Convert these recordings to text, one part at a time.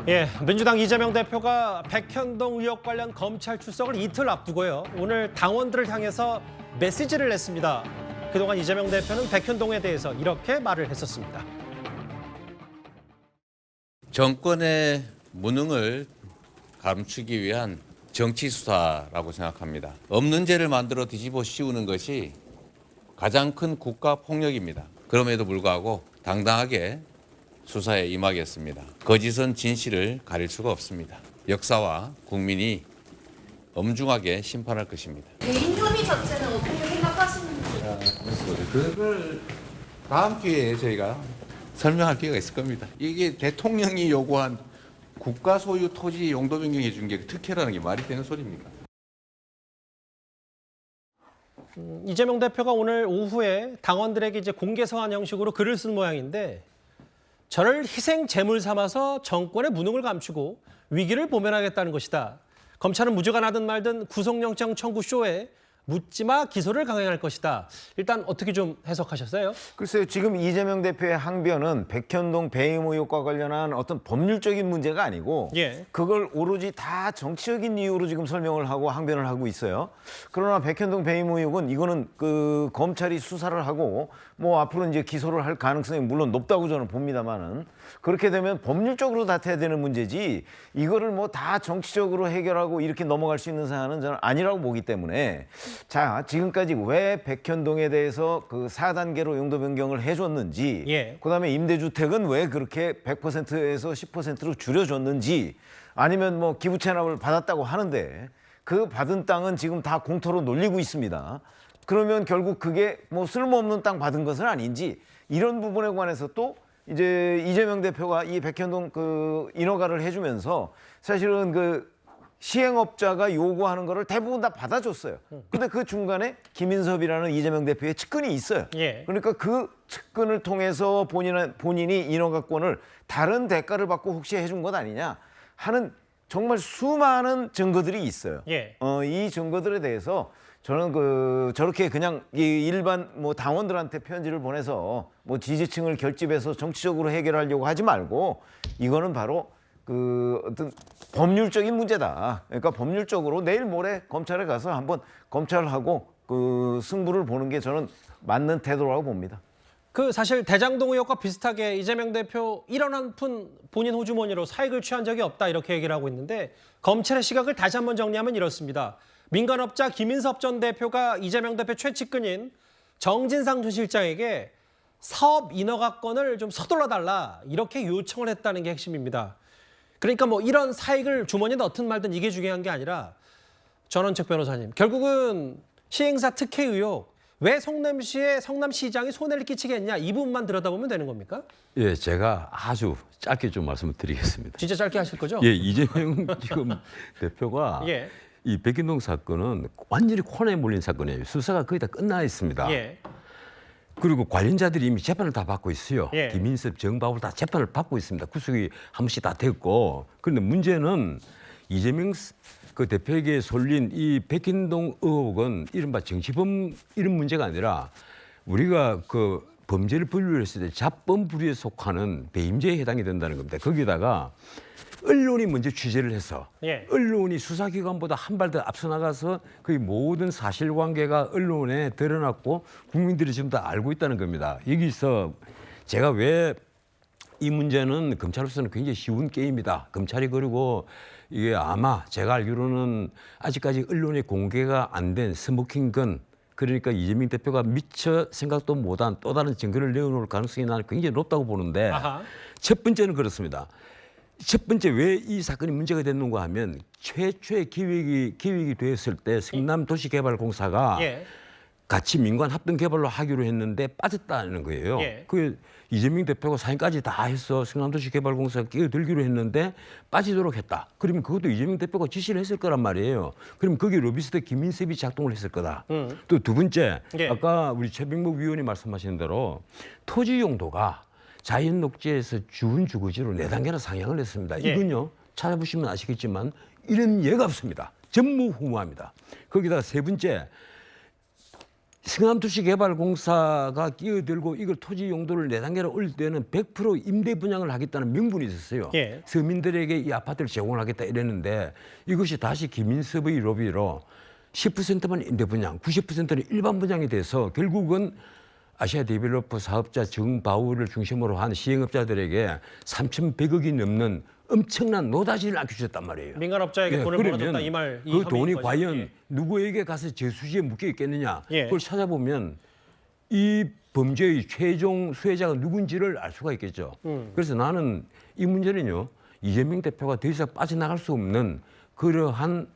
예, 민주당 이재명 대표가 백현동 의혹 관련 검찰 출석을 이틀 앞두고요. 오늘 당원들을 향해서 메시지를 냈습니다. 그동안 이재명 대표는 백현동에 대해서 이렇게 말을 했었습니다. 정권의 무능을 감추기 위한 정치 수사라고 생각합니다. 없는 죄를 만들어 뒤집어 씌우는 것이 가장 큰 국가 폭력입니다. 그럼에도 불구하고 당당하게 수사에 임하겠습니다. 거짓은 진실을 가릴 수가 없습니다. 역사와 국민이 엄중하게 심판할 것입니다. 개인 혐의 자체는 어떻게 생각하시는지? 그걸 다음 기회에 저희가 설명할 기회가 있을 겁니다. 이게 대통령이 요구한 국가 소유 토지 용도 변경해 준 게 특혜라는 게 말이 되는 소리입니까? 이재명 대표가 오늘 오후에 당원들에게 이제 공개 서한 형식으로 글을 쓴 모양인데 저를 희생 제물 삼아서 정권의 무능을 감추고 위기를 모면하겠다는 것이다. 검찰은 무죄가 나든 말든 구속영장 청구 쇼에 묻지마 기소를 강행할 것이다. 일단 어떻게 좀 해석하셨어요? 글쎄요, 지금 이재명 대표의 항변은 백현동 배임 의혹과 관련한 어떤 법률적인 문제가 아니고 예. 그걸 오로지 다 정치적인 이유로 지금 설명을 하고 항변을 하고 있어요. 그러나 백현동 배임 의혹은 이거는 그 검찰이 수사를 하고 뭐 앞으로 이제 기소를 할 가능성이 물론 높다고 저는 봅니다만은 그렇게 되면 법률적으로 다퉈야 되는 문제지 이거를 뭐 다 정치적으로 해결하고 이렇게 넘어갈 수 있는 사안은 저는 아니라고 보기 때문에 자, 지금까지 왜 백현동에 대해서 그 4단계로 용도 변경을 해줬는지 예. 그다음에 임대주택은 왜 그렇게 100%에서 10%로 줄여줬는지 아니면 뭐 기부 체납을 받았다고 하는데 그 받은 땅은 지금 다 공터로 놀리고 있습니다. 그러면 결국 그게 뭐 쓸모없는 땅 받은 것은 아닌지 이런 부분에 관해서 또 이제 이재명 대표가 이 백현동 그 인허가를 해주면서 사실은 그 시행업자가 요구하는 거를 대부분 다 받아줬어요. 근데 그 중간에 김인섭이라는 이재명 대표의 측근이 있어요. 예. 그러니까 그 측근을 통해서 본인이 인허가권을 다른 대가를 받고 혹시 해준 것 아니냐 하는 정말 수많은 증거들이 있어요. 예. 이 증거들에 대해서 저는 저렇게 그냥 이 일반 뭐 당원들한테 편지를 보내서 뭐 지지층을 결집해서 정치적으로 해결하려고 하지 말고 이거는 바로 그 어떤 법률적인 문제다. 그러니까 법률적으로 내일 모레 검찰에 가서 한번 검찰하고 그 승부를 보는 게 저는 맞는 태도라고 봅니다. 그 사실 대장동 의혹과 비슷하게 이재명 대표 1원 한 푼 본인 호주머니로 사익을 취한 적이 없다 이렇게 얘기를 하고 있는데 검찰의 시각을 다시 한번 정리하면 이렇습니다. 민간업자 김인섭 전 대표가 이재명 대표 최측근인 정진상 전 실장에게 사업 인허가권을 좀 서둘러 달라 이렇게 요청을 했다는 게 핵심입니다. 그러니까 뭐 이런 사익을 주머니에 넣든 말든 이게 중요한 게 아니라 전원책 변호사님 결국은 시행사 특혜 의혹 왜 성남시의 성남시장이 손해를 끼치겠냐 이 부분만 들여다보면 되는 겁니까? 예, 제가 아주 짧게 좀 말씀을 드리겠습니다. 진짜 짧게 하실 거죠? 예, 이재명 지금 대표가 예. 이 백현동 사건은 완전히 코너에 몰린 사건이에요. 수사가 거의 다 끝나 있습니다. 예. 그리고 관련자들이 이미 재판을 다 받고 있어요. 예. 김인섭, 정바울 다 재판을 받고 있습니다. 구속이 한 번씩 다 됐고. 그런데 문제는 이재명 그 대표에게 쏠린 이 백현동 의혹은 이른바 정치범 이런 문제가 아니라 우리가 그 범죄를 분류했을 때 자범 부류에 속하는 배임죄에 해당이 된다는 겁니다. 거기다가 언론이 먼저 취재를 해서 예. 언론이 수사기관보다 한 발 더 앞서 나가서 거의 모든 사실관계가 언론에 드러났고 국민들이 지금 다 알고 있다는 겁니다. 여기서 제가 왜 이 문제는 검찰로서는 굉장히 쉬운 게임이다. 검찰이 그리고 이게 아마 제가 알기로는 아직까지 언론에 공개가 안 된 스모킹건 그러니까 이재명 대표가 미처 생각도 못한 또 다른 증거를 내어놓을 가능성이 나는 굉장히 높다고 보는데 아하. 첫 번째는 그렇습니다. 첫 번째 왜 이 사건이 문제가 됐는가 하면 최초의 기획이 되었을 때 성남도시개발공사가 예. 같이 민관 합동 개발로 하기로 했는데 빠졌다는 거예요. 예. 그 이재명 대표가 사인까지 다 해서 성남도시개발공사가 끼어들기로 했는데 빠지도록 했다. 그러면 그것도 이재명 대표가 지시를 했을 거란 말이에요. 그러면 거기 로비스트 김인섭이 작동을 했을 거다. 또 두 번째, 예. 아까 우리 최병목 위원이 말씀하신 대로 토지 용도가 자연 녹지에서 주운 주거지로 4단계나 상향을 했습니다. 예. 이건요 찾아보시면 아시겠지만 이런 예가 없습니다. 전무후무합니다. 거기다가 세 번째 성남도시개발공사가 끼어들고 이걸 토지 용도를 4단계로 올릴 때는 100% 임대 분양을 하겠다는 명분이 있었어요. 예. 서민들에게 이 아파트를 제공을 하겠다 이랬는데 이것이 다시 기민섭의 로비로 10%만 임대 분양, 90%는 일반 분양이 돼서 결국은 아시아 디벨로퍼 사업자 정바울을 중심으로 한 시행업자들에게 3,100억이 넘는 엄청난 노다지를 안겨주셨단 말이에요. 민간업자에게 돈을 그러면 벌어줬다 이 말. 이 그 혐의인 돈이 거죠. 과연 예. 누구에게 가서 저수지에 묶여 있겠느냐 예. 그걸 찾아보면 이 범죄의 최종 수혜자가 누군지를 알 수가 있겠죠. 그래서 나는 이 문제는요 이재명 대표가 더 이상 빠져나갈 수 없는 그러한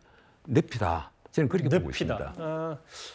늪이다. 저는 그렇게 보고 늪이다. 있습니다. 아,